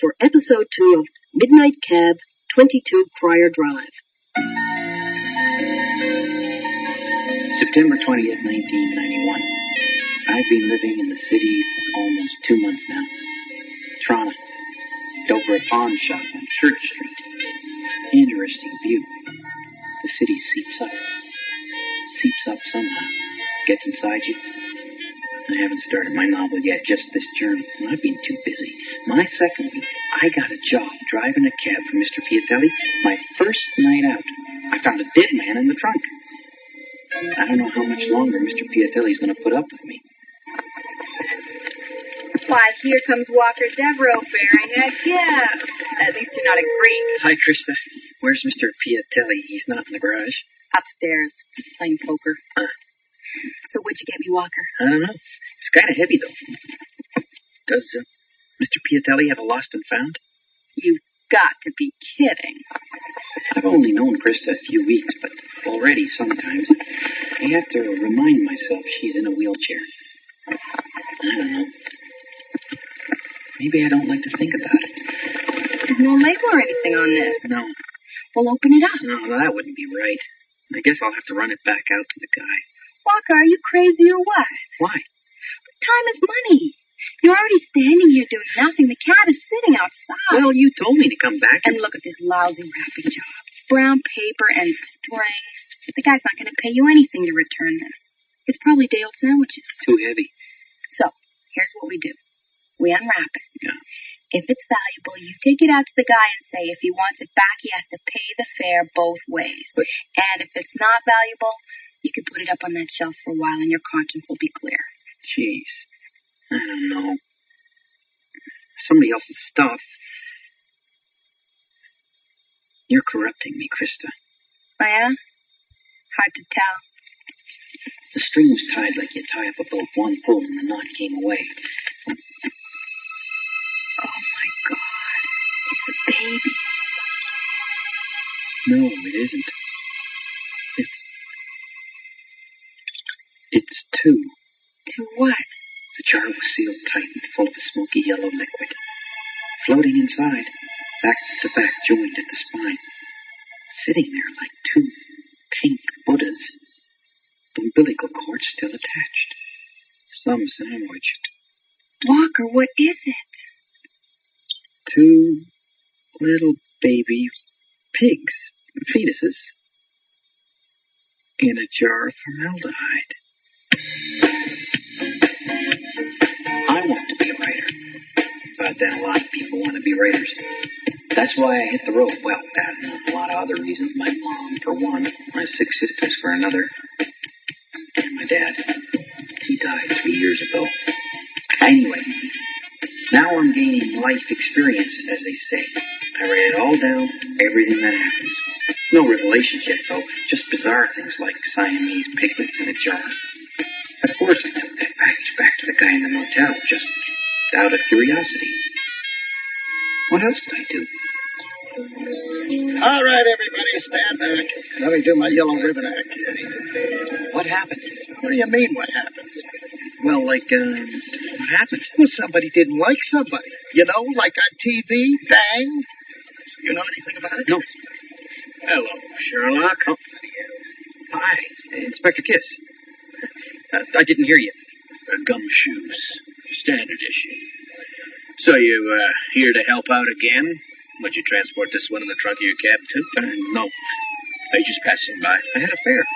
for episode 2 of Midnight Cab, 22 Crier Drive. September 20th, 1991. I've been living in the city for almost 2 months now. Toronto. Over a pawn shop on Church Street. Interesting view. The city seeps up. Seeps up somehow. Gets inside you. I haven't started my novel yet, just this journey. I've been too busy. My second week, I got a job driving a cab for Mr. Piatelli. My first night out, I found a dead man in the trunk. I don't know how much longer Mr. Piatelli's going to put up with me. Why, here comes Walker Devereux bearing a gift. At least you're not a Greek. Hi, Krista. Where's Mr. Piatelli? He's not in the garage. Upstairs, playing poker. So what'd you get me, Walker? I don't know. It's kind of heavy, though. Does Mr. Piatelli have a lost and found? You've got to be kidding. I've only known Krista a few weeks, but already sometimes I have to remind myself she's in a wheelchair. I don't know. Maybe I don't like to think about it. There's no label or anything on this. No. Well, open it up. No, that wouldn't be right. I guess I'll have to run it back out to the guy. Walker, are you crazy or what? Why? Time is money. You're already standing here doing nothing. The cab is sitting outside. Well, you told me to come back. And look at this lousy wrapping job. Brown paper and string. The guy's not going to pay you anything to return this. It's probably day-old sandwiches. Too heavy. So, here's what we do. We unwrap it. Yeah. If it's valuable, you take it out to the guy and say if he wants it back, he has to pay the fare both ways. But, and if it's not valuable, you can put it up on that shelf for a while and your conscience will be clear. Jeez. I don't know. Somebody else's stuff. You're corrupting me, Krista. Oh, yeah? Hard to tell. The string was tied like you tie up a boat. One pull and the knot came away. Oh, my God. It's a baby. No, it isn't. It's two. Two what? The jar was sealed tight and full of a smoky yellow liquid. Floating inside, back to back joined at the spine. Sitting there like two pink Buddhas. The umbilical cord still attached. Some sandwich. Walker, what is it? Two little baby pigs, fetuses, in a jar of formaldehyde. I want to be a writer, but then a lot of people want to be writers. That's why I hit the road. Well, that and a lot of other reasons. My mom, for one, my 6 sisters, for another, and my dad. He died 3 years ago. Anyway, now I'm gaining life experience, as they say. I write it all down, everything that happens. No revelations yet, though. Just bizarre things like Siamese piglets in a jar. Of course, I took that package back to the guy in the motel, just out of curiosity. What else could I do? All right, everybody, stand back. Let me do my yellow ribbon act. What happened? What do you mean, what happened? Well, what happened? Well, somebody didn't like somebody. You know, like on TV, bang. You know anything about it? No. Hello, Sherlock. Oh. Hi, Inspector Kiss. I didn't hear you. Gumshoes. Standard issue. So you here to help out again? Would you transport this one in the trunk of your cab, too? No. Are you just passing by? I had a fare.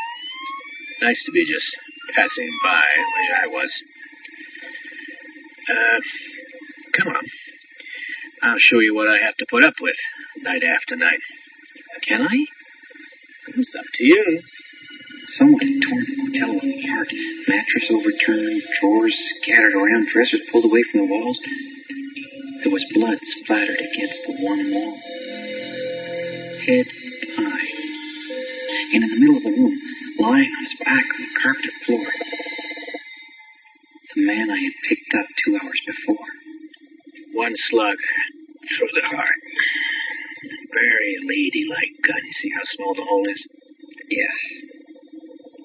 Nice to be just passing by. Wish I was. Come on. I'll show you what I have to put up with night after night. Can I? It's up to you. Someone had torn the motel apart. Mattress overturned, drawers scattered around, dressers pulled away from the walls. There was blood splattered against the one wall. Head high. And in the middle of the room, lying on his back on the carpeted floor, the man I had picked up 2 hours before. One slug through the heart. Very ladylike gun. You see how small the hole is? Yeah.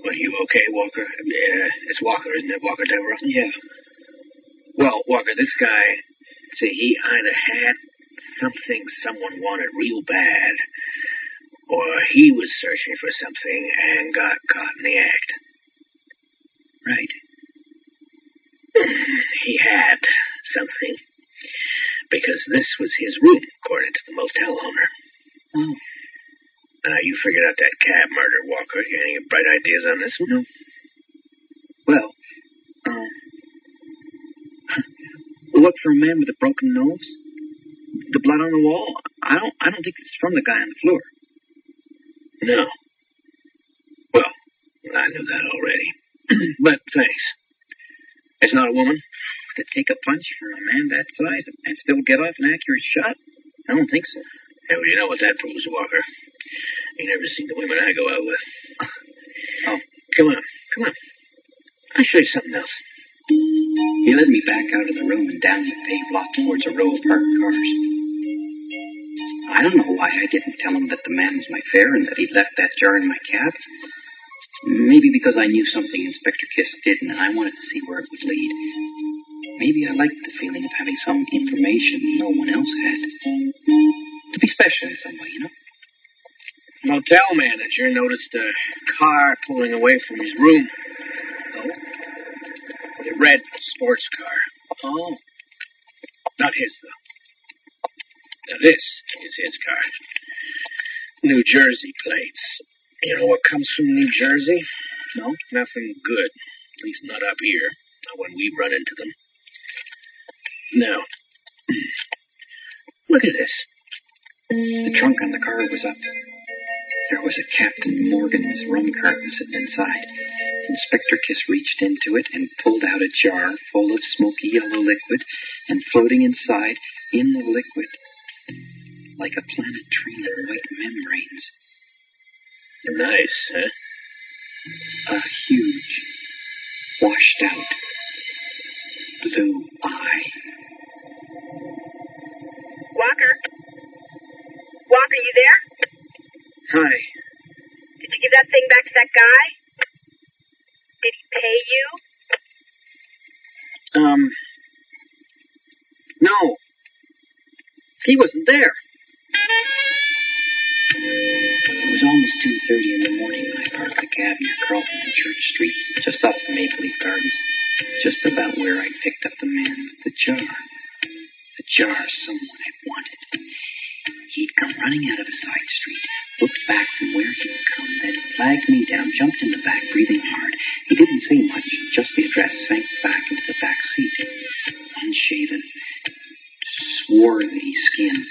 Are you okay, Walker? It's Walker, isn't it? Walker Devereux? Yeah. Well, Walker, this guy, see, he either had something someone wanted real bad. Or he was searching for something and got caught in the act. Right. He had something. Because this was his room, according to the motel owner. Oh. Now, you figured out that cab murder, Walker. You got any bright ideas on this one? No. Well, look for a man with a broken nose. The blood on the wall. I don't think it's from the guy on the floor. No. Well, I knew that already. But thanks. It's not a woman? To take a punch for a man that size and still get off an accurate shot? I don't think so. Yeah, well, you know what that proves, Walker. You never seen the women I go out with. Oh. Come on. I'll show you something else. He led me back out of the room and down the paved lot towards a row of parked cars. I don't know why I didn't tell him that the man was my fare and that he'd left that jar in my cab. Maybe because I knew something Inspector Kiss didn't and I wanted to see where it would lead. Maybe I liked the feeling of having some information no one else had. To be special in some way, you know? Motel manager noticed a car pulling away from his room. Oh? A red sports car. Oh. Not his, though. Now, this is his car. New Jersey plates. You know what comes from New Jersey? No? Nothing good. At least not up here. Not when we run into them. Now, look at this. The trunk on the car was up. There was a Captain Morgan's rum carton sitting inside. Inspector Kiss reached into it and pulled out a jar full of smoky yellow liquid, and floating inside, in the liquid, like a planet train of white membranes. Nice, huh? A huge, washed out, blue eye. Walker, you there? Hi. Did you give that thing back to that guy? Did he pay you? No. He wasn't there. It was almost 2:30 in the morning when I parked the cab near Carlton and Church Streets, just off the Maple Leaf Gardens, just about where I picked up the man with the jar. The jar someone had wanted. He'd come running out of a side street, looked back from where he'd come, then flagged me down, jumped in the back, breathing hard. He didn't say much, just the address, sank back into the back seat. Unshaven, swarthy skin.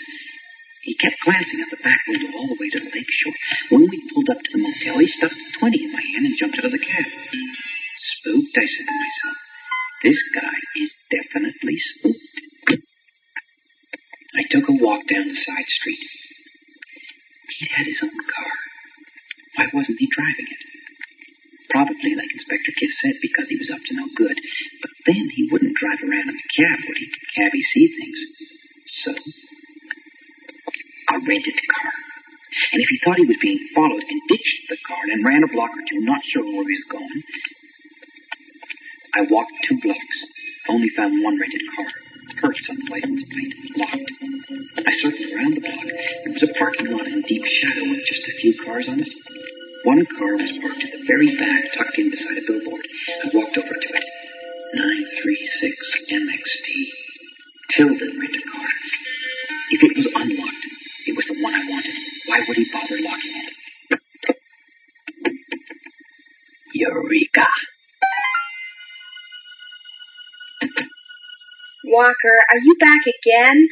He kept glancing out the back window all the way to the lake shore. When we pulled up to the motel, he stuck the 20 in my hand and jumped out of the cab. Spooked, I said to myself. This guy is definitely spooked. I took a walk down the side street. He'd had his own car. Why wasn't he driving it? Probably, like Inspector Kiss said, because he was up to no good. But then he wouldn't drive around in the cab, would he? Cabbies see things. So, I rented the car. And if he thought he was being followed and ditched the car and ran a block or two, not sure where he was going, I walked 2 blocks. Only found one rented car. Hertz on the license plate. Locked. I circled around the block. There was a parking lot in deep shadow with just a few cars on it. One car was parked at the very back, tucked in beside a billboard. I walked over to it. 936 MXT. Tilden rent-a-car. If it was unlocked, it was the one I wanted. Why would he bother locking it? Eureka! Walker, are you back again?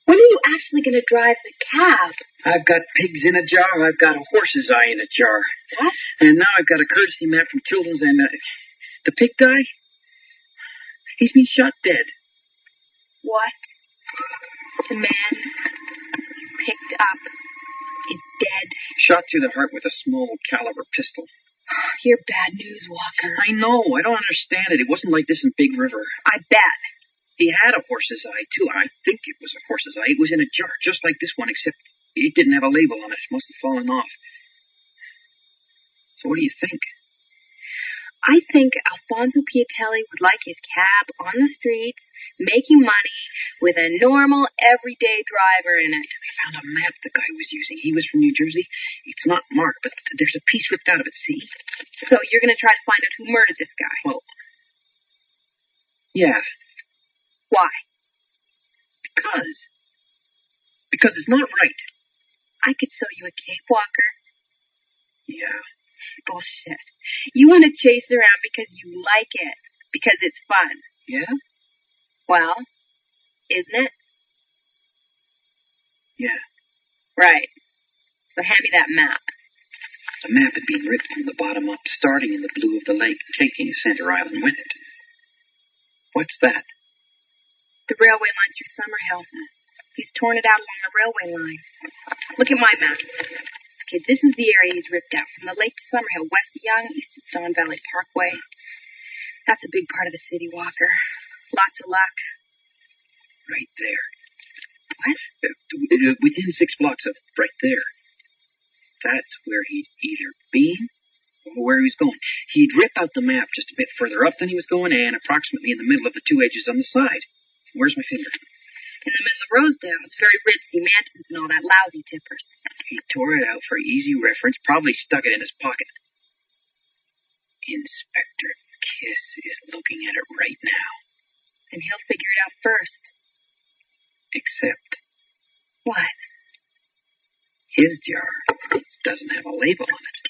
When are you actually going to drive the cab? I've got pigs in a jar. I've got a horse's eye in a jar. What? And now I've got a courtesy map from Tilden's and the pig guy, he's been shot dead. What? The man you picked up is dead? Shot through the heart with a small caliber pistol. You're bad news, Walker. I know. I don't understand it. It wasn't like this in Big River. I bet. He had a horse's eye, too. I think it was a horse's eye. It was in a jar, just like this one, except it didn't have a label on it. It must have fallen off. So what do you think? I think Alfonso Piatelli would like his cab on the streets, making money with a normal, everyday driver in it. I found a map the guy was using. He was from New Jersey. It's not marked, but there's a piece ripped out of it, see? So you're going to try to find out who murdered this guy? Well, yeah. Why? Because it's not right. I could sell you a cape, Walker. Yeah. Bullshit. You want to chase around because you like it. Because it's fun. Yeah? Well, isn't it? Yeah. Right. So hand me that map. The map had been ripped from the bottom up, starting in the blue of the lake, taking Center Island with it. What's that? The railway line through Summerhill. He's torn it out along the railway line. Look at my map. Okay, this is the area he's ripped out, from the lake to Summerhill, west of Young, east of Don Valley Parkway. That's a big part of the city, Walker. Lots of luck. Right there. What? Within 6 blocks of right there. That's where he'd either been or where he was going. He'd rip out the map just a bit further up than he was going, and approximately in the middle of the 2 edges on the side. Where's my finger? In the middle of Rosedale. It's very ritzy, mansions and all that, lousy tippers. He tore it out for easy reference, probably stuck it in his pocket. Inspector Kiss is looking at it right now. And he'll figure it out first. Except What? his jar doesn't have a label on it.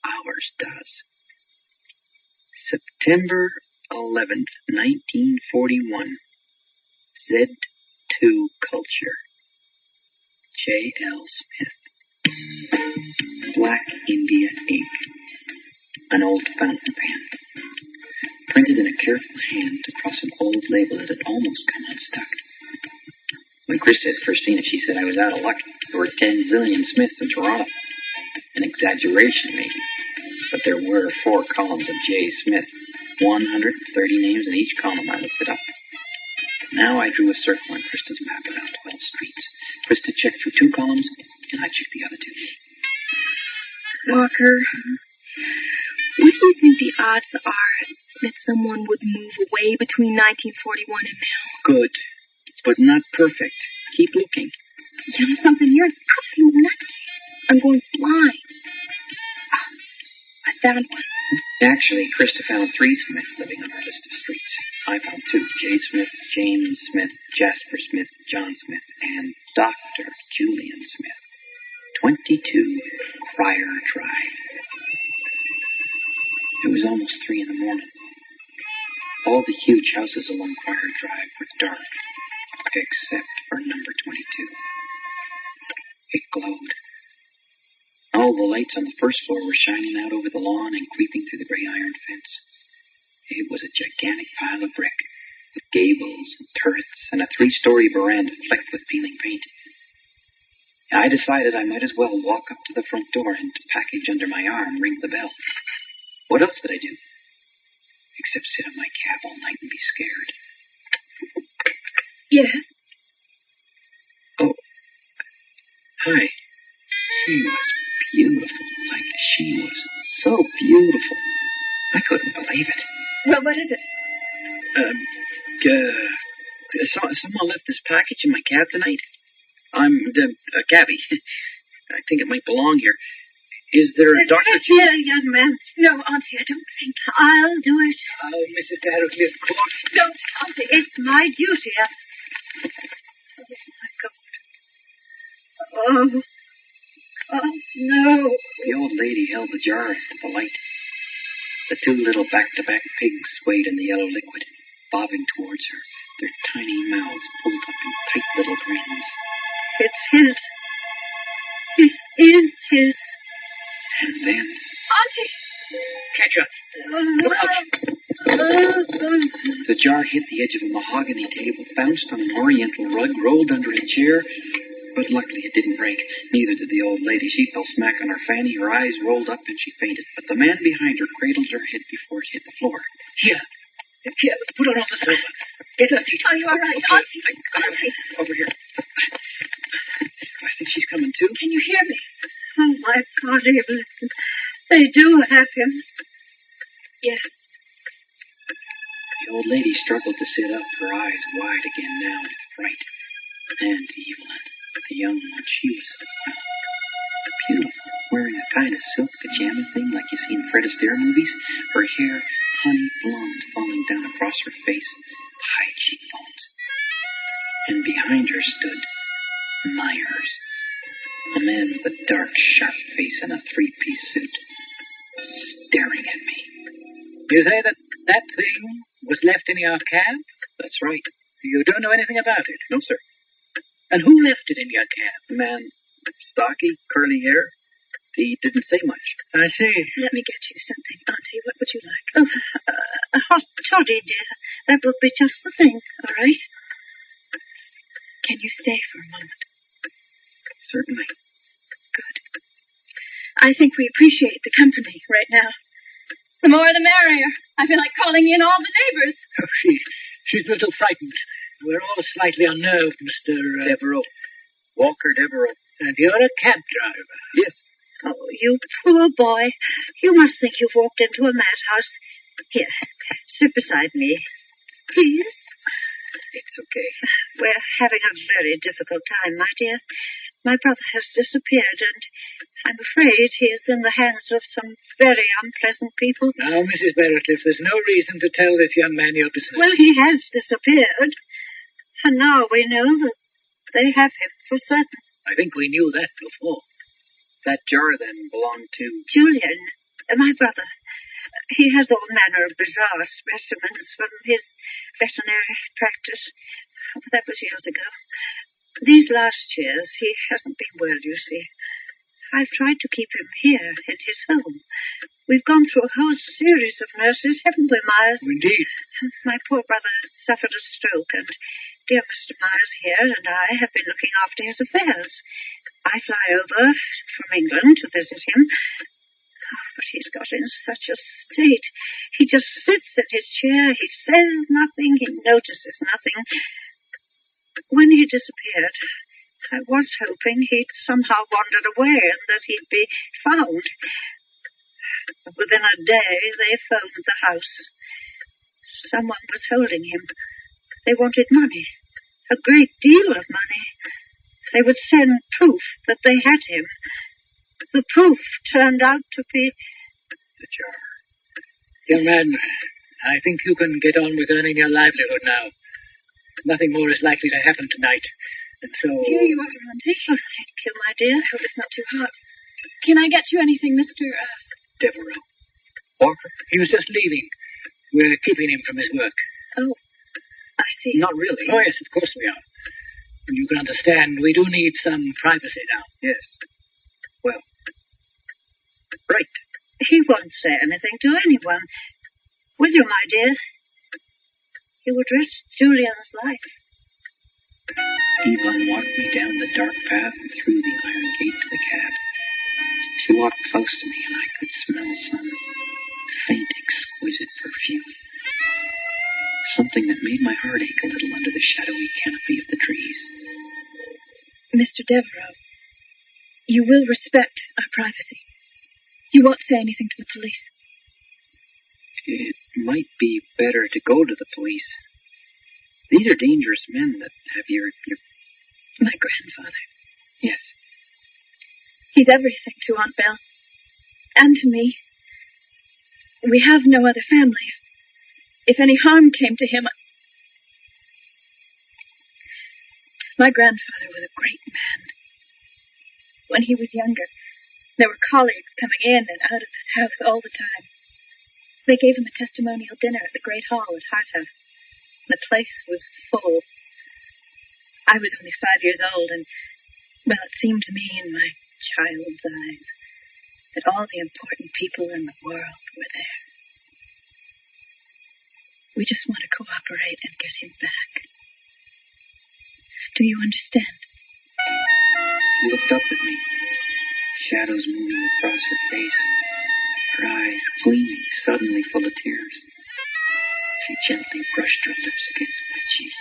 Ours does. September 11th, 1941. Z2 Culture. J.L. Smith. Black India ink. An old fountain pen. Printed in a careful hand across an old label that had almost come unstuck. When Krista had first seen it, she said I was out of luck. There were 10 zillion Smiths in Toronto. An exaggeration, maybe. But there were 4 columns of J. Smith. 130 names in each column. I looked it up. Now I drew a circle on Krista's map around 12 streets. Krista checked through 2 columns, and I checked the other 2. Walker, what do you think the odds are that someone would move away between 1941 and now? Good, but not perfect. Keep looking. You know something? You're an absolute nutcase. I'm going blind. Oh, I found one. Actually, Krista found 3 Smiths living on our list of streets. I found 2. J. Smith, James Smith, Jasper Smith, John Smith, and Dr. Julian Smith. 22 Crier Drive. It was almost 3 in the morning. All the huge houses along Crier Drive were dark, except for number 22. It glowed. All the lights on the first floor were shining out over the lawn and creeping through the gray iron fence. It was a gigantic pile of brick, with gables and turrets and a 3-story veranda flecked with peeling paint. I decided I might as well walk up to the front door and, package under my arm, ring the bell. What else could I do? Except sit in my cab all night and be scared. Yes? Oh. Hi. She was beautiful. Like, she was so beautiful. I couldn't believe it. Well, what is it? Someone left this package in my cab tonight. I'm the cabbie. I think it might belong here. Is there a doctor? Here, young man. No, Auntie, I don't think. I'll do it. Oh, Mrs. Darrowcliff, Clark. Don't, Auntie. It's my duty. Oh, my God. Oh, no. The old lady held the jar to the light. The 2 little back-to-back pigs swayed in the yellow liquid, bobbing towards her, their tiny mouths pulled up in tight little grins. It's his. This is his. And then... Auntie! Catch up! Look out! The jar hit the edge of a mahogany table, bounced on an oriental rug, rolled under a chair, but luckily it didn't break. Neither did the old lady. She fell smack on her fanny, her eyes rolled up, and she fainted. But the man behind her cradled her head before it hit the floor. Here, put it on the sofa. Get up, Dieter. Are you all right, Okay. Auntie? Auntie. Over here. I think she's coming too. Can you hear me? Oh, my God, Evelyn. They do have him. Yes. lady struggled to sit up, her eyes wide again now with fright. And Evelyn, the young one, she was, well, beautiful, wearing a kind of silk pajama thing like you see in Fred Astaire movies. Her hair, honey blonde, falling down across her face, high cheekbones. And behind her stood Myers, a man with a dark, sharp face and a three-piece suit, staring at me. You say that thing was left in your cab? That's right. You don't know anything about it? No, sir. And who left it in your cab? A man, stocky, curly hair. He didn't say much. I see. Let me get you something, Auntie. What would you like? Oh, a hot toddy, dear. That would be just the thing. All right. Can you stay for a moment? Certainly. Good. I think we appreciate the company right now. The more the merrier. I feel like calling in all the neighbors. Oh, she's a little frightened. We're all slightly unnerved, Mr. Devereux. Walker Devereux. And you're a cab driver. Yes. Oh, you poor boy. You must think you've walked into a madhouse. Here, sit beside me. Please. It's okay. We're having a very difficult time, my dear. My brother has disappeared, and I'm afraid he is in the hands of some very unpleasant people. Now, Mrs. Berracliff, there's no reason to tell this young man your business. Well, he has disappeared, and now we know that they have him for certain. I think we knew that before. That jar, then, belonged to... Julian, my brother. He has all manner of bizarre specimens from his veterinary practice. But that was years ago. These last years, he hasn't been well, you see. I've tried to keep him here in his home. We've gone through a whole series of nurses, haven't we, Myers? Indeed. My poor brother suffered a stroke, and dear Mr. Myers here and I have been looking after his affairs. I fly over from England to visit him. But he's got in such a state. He just sits at his chair. He says nothing. He notices nothing. When he disappeared, I was hoping he'd somehow wandered away and that he'd be found. Within a day, they phoned the house. Someone was holding him. They wanted money. A great deal of money. They would send proof that they had him. The proof turned out to be the jar. Young man, I think you can get on with earning your livelihood now. Nothing more is likely to happen tonight. And so... Here you are, Auntie. Oh, thank you, my dear. I hope it's not too hot. Can I get you anything, Mr. Devereux. Walker? He was just leaving. We're keeping him from his work. Oh, I see. Not really. Oh, yes, of course we are. And you can understand, we do need some privacy now. Yes. Well, right. He won't say anything to anyone. Will you, my dear? He would risk Julian's life. Evelyn walked me down the dark path and through the iron gate to the cab. She walked close to me, and I could smell some faint, exquisite perfume. Something that made my heart ache a little under the shadowy canopy of the trees. Mr. Devereux, you will respect our privacy. You won't say anything to the police. It might be better to go to the police. These are dangerous men that have your... My grandfather. Yes. He's everything to Aunt Belle. And to me. We have no other family. If any harm came to him... My grandfather was a great man. When he was younger, there were colleagues coming in and out of this house all the time. They gave him a testimonial dinner at the Great Hall at Harthouse. The place was full. I was only 5 years old, and, well, it seemed to me in my child's eyes that all the important people in the world were there. We just want to cooperate and get him back. Do you understand? She looked up at me, shadows moving across her face, her eyes gleaming, suddenly full of tears. She gently brushed her lips against my cheek.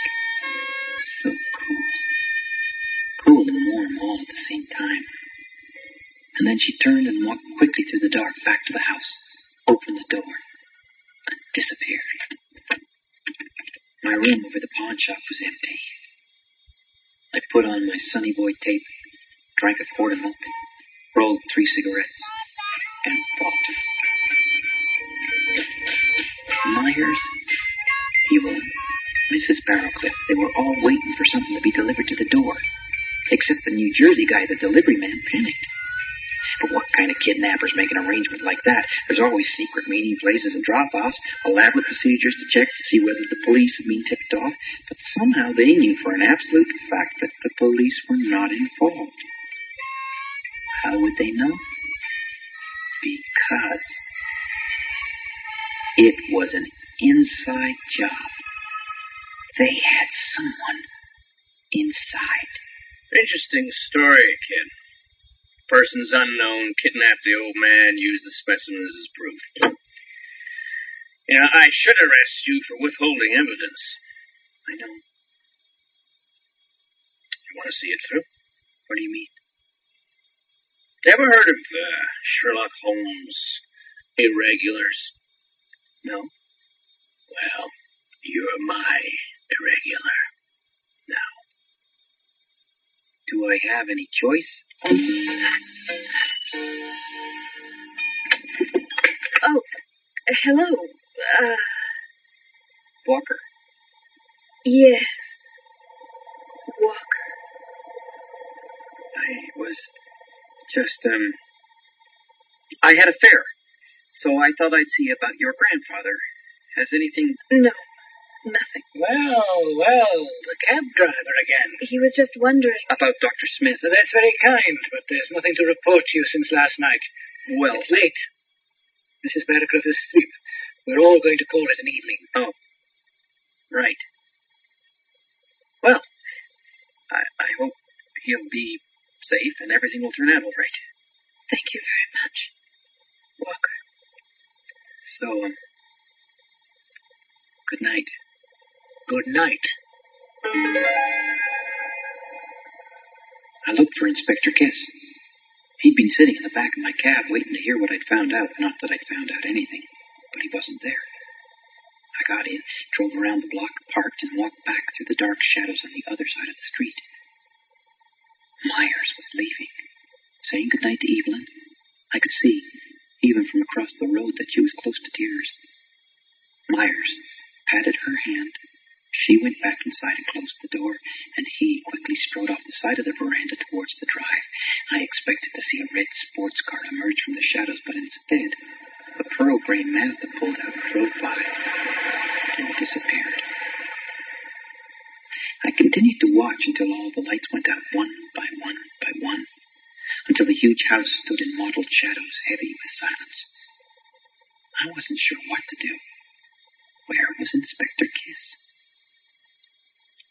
So cool. Cool and warm all at the same time. And then she turned and walked quickly through the dark back to the house, opened the door, and disappeared. My room over the pawn shop was empty. I put on my Sonny Boy tape, drank a quart of milk, rolled 3 cigarettes, and thought. Myers, Evelyn, Mrs. Barrowcliff, they were all waiting for something to be delivered to the door. Except the New Jersey guy, the delivery man, panicked. But what kind of kidnappers make an arrangement like that? There's always secret meeting places and drop-offs, elaborate procedures to check to see whether the police have been tipped off. But somehow they knew for an absolute fact that the police were not involved. How would they know? Because it was an inside job. They had someone inside. Interesting story, kid. Persons unknown kidnapped the old man, used the specimens as proof. You know, I should arrest you for withholding evidence. I know. You want to see it through? What do you mean? Ever heard of Sherlock Holmes' irregulars? No. Well, you're my irregular now. Do I have any choice? Oh, hello. Walker. Yes. Walker. I was just, I had a fare, so I thought I'd see about your grandfather. Has anything... No, nothing. Well, the cab driver again. He was just wondering. About Dr. Smith. That's very kind, but there's nothing to report to you since last night. Well... It's late. Mrs. Barrowcliff is asleep. We're all going to call it an evening. Oh. Right. Well, I hope he'll be safe and everything will turn out all right. Thank you very much, Walker. So, good night. Good night. I looked for Inspector Kiss. He'd been sitting in the back of my cab waiting to hear what I'd found out. Not that I'd found out anything, but he wasn't there. I got in, drove around the block, parked, and walked back through the dark shadows on the other side of the street. Myers was leaving, saying goodnight to Evelyn. I could see, even from across the road, that she was close to tears. Myers patted her hand. She went back inside and closed the door, and he quickly strode off the side of the veranda towards the drive. I expected to see a red sports car emerge from the shadows, but instead, the pearl gray Mazda pulled out, drove by, and disappeared. I continued to watch until all the lights went out one by one by one, until the huge house stood in mottled shadows, heavy with silence. I wasn't sure what to do. Where was Inspector Kiss?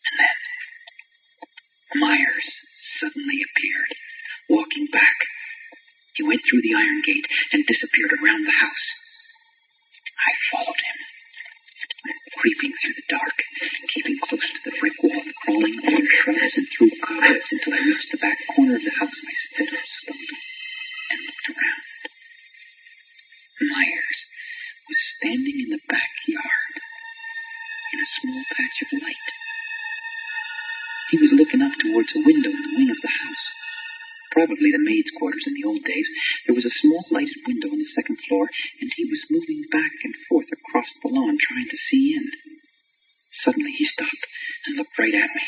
And then Myers suddenly appeared, walking back. He went through the iron gate and disappeared around the house. I followed him, creeping through the dark, keeping close to the brick wall, crawling over shrubs and through cobwebs until I reached the back corner of the house. I stood up slowly and looked around. Myers was standing in the backyard in a small patch of light. He was looking up towards a window in the wing of the house. Probably the maid's quarters in the old days. There was a small lighted window on the second floor, and he was moving back and forth across the lawn, trying to see in. Suddenly he stopped and looked right at me.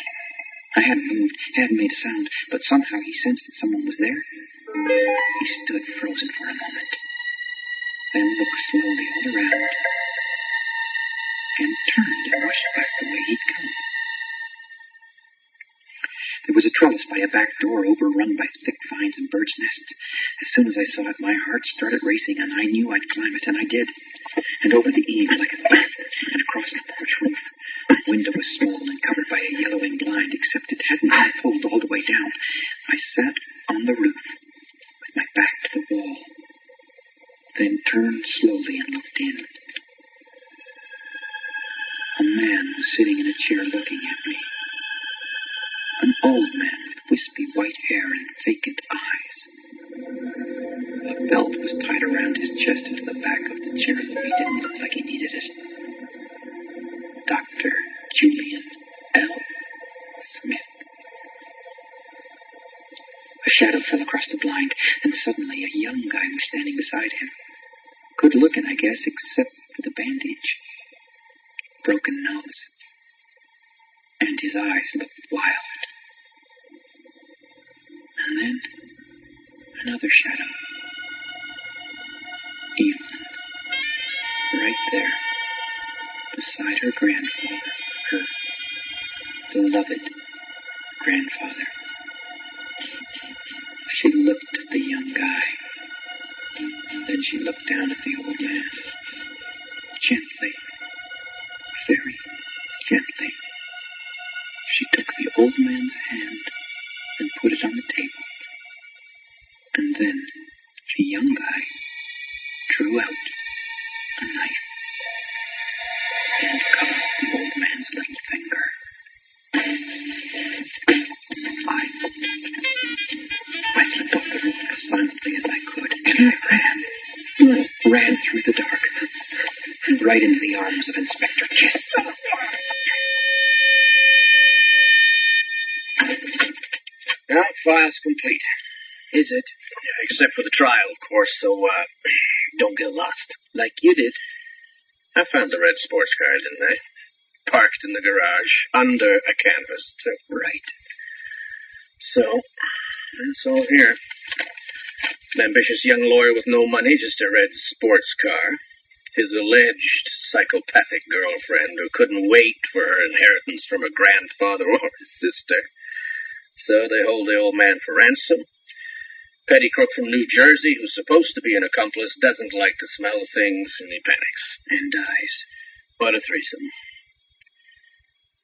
I hadn't moved, hadn't made a sound, but somehow he sensed that someone was there. He stood frozen for a moment, then looked slowly all around, and turned and rushed back the way he'd come. There was a trellis by a back door overrun by thick vines and birds' nests. As soon as I saw it, my heart started racing, and I knew I'd climb it, and I did. And over the eave like a thief, and across the porch roof. The window was small and covered by a yellowing blind, except it hadn't been pulled all the way down. I sat on the roof, with my back to the wall, then turned slowly and looked in. A man was sitting in a chair looking at me. An old man with wispy white hair and vacant eyes. A belt was tied around his chest into the back of the chair, though he didn't look like he needed it. Dr. A shadow fell across the blind, and suddenly a young guy was standing beside him. Good looking, I guess, except for the bandage. Broken nose. And his eyes looked wild. And then, another shadow. Evelyn. Right there. Beside her grandfather. Her beloved grandfather. She looked at the young guy. Then she looked down at the old man. Gently. Very gently. She took the old man's hand and put it on the table. And then the young guy drew out a knife and cut off the old man's little finger. I slipped off the roof as silently as I could, and I ran through the dark, and right into the arms of Inspector Kiss. Well, file's complete. Is it? Yeah, except for the trial, of course, so, don't get lost. Like you did. I found the red sports car, didn't I? Parked in the garage, under a canvas, too. Right. So, that's all here. An ambitious young lawyer with no money, just a red sports car. His alleged psychopathic girlfriend who couldn't wait for her inheritance from her grandfather or his sister. So they hold the old man for ransom. Petty crook from New Jersey, who's supposed to be an accomplice, doesn't like to smell things, and he panics. And dies. What a threesome.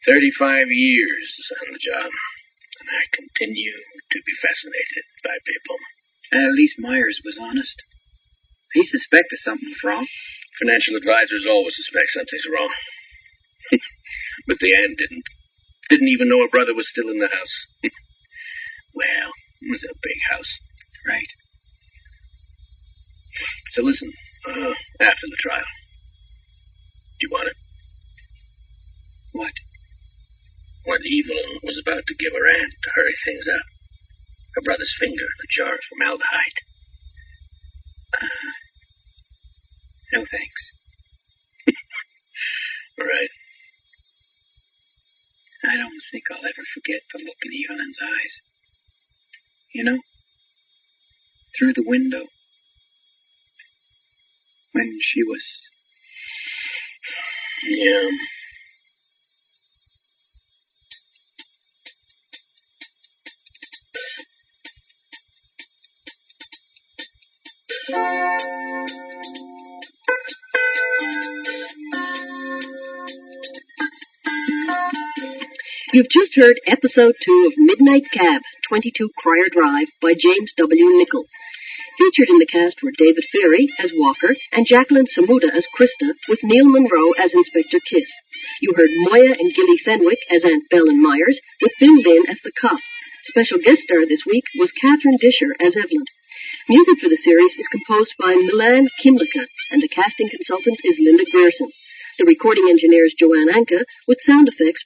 35 years on the job, and I continue to be fascinated by people. At least Myers was honest. He suspected something was wrong. Financial advisors always suspect something's wrong. But the aunt didn't. Didn't even know her brother was still in the house. Well, it was a big house. Right. So listen, after the trial. Do you want it? What? When Evelyn was about to give her aunt to hurry things up. Her brother's finger in a jar of formaldehyde. No thanks. All right. I don't think I'll ever forget the look in Evelyn's eyes. You know? Through the window. When she was... Yeah. You've just heard episode 2 of Midnight Cab, 22 Crier Drive by James W. Nichol. Featured in the cast were David Ferry as Walker and Jacqueline Samuda as Krista, with Neil Monroe as Inspector Kiss. You heard Moya and Gilly Fenwick as Aunt Bell and Myers, with Bin Bin as the cop. Special guest star this week was Catherine Disher as Evelyn. Music for the series is composed by Milan Kimlicka, and the casting consultant is Linda Grierson. The recording engineer is Joanne Anka, with sound effects